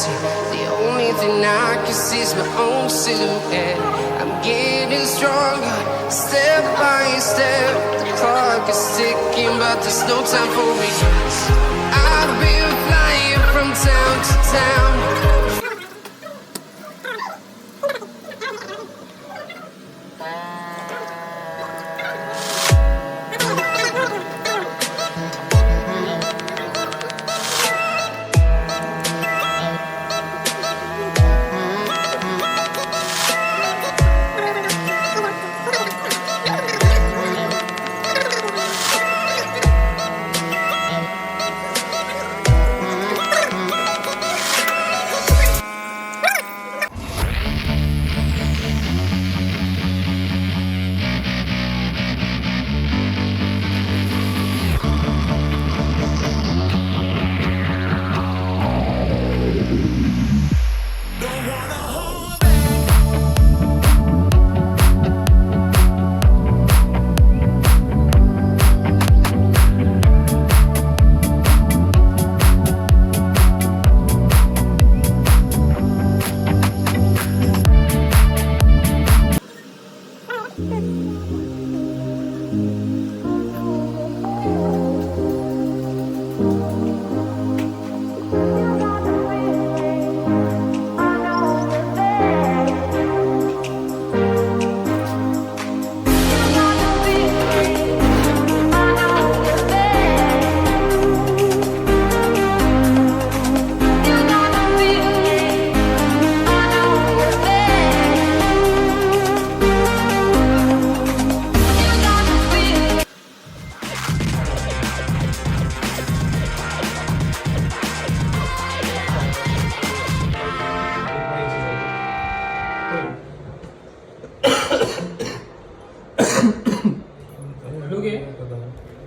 empty. The only thing I can see is my own silhouette. I'm getting stronger, step by step. The clock is ticking, but there's no time for regrets. I've been flying from town to town.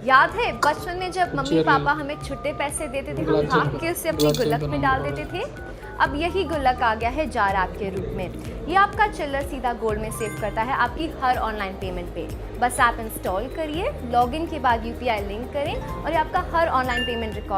याद है बचपन में जब mummy papa हमें छुट्टे पैसे देते थे, हम भाग के उसे अपनी गुल्लक में डाल देते थे। अब यही गुल्लक आ गया है जार ऐप के रूप में। ये आपका चिल्लर सीधा गोल्ड में सेव करता है आपकी हर ऑनलाइन पेमेंट पे। बस ऐप इंस्टॉल करिए, लॉगिन के बाद यूपीआई लिंक करें और ये आपका हर ऑनलाइन पेमेंट रिकॉर्ड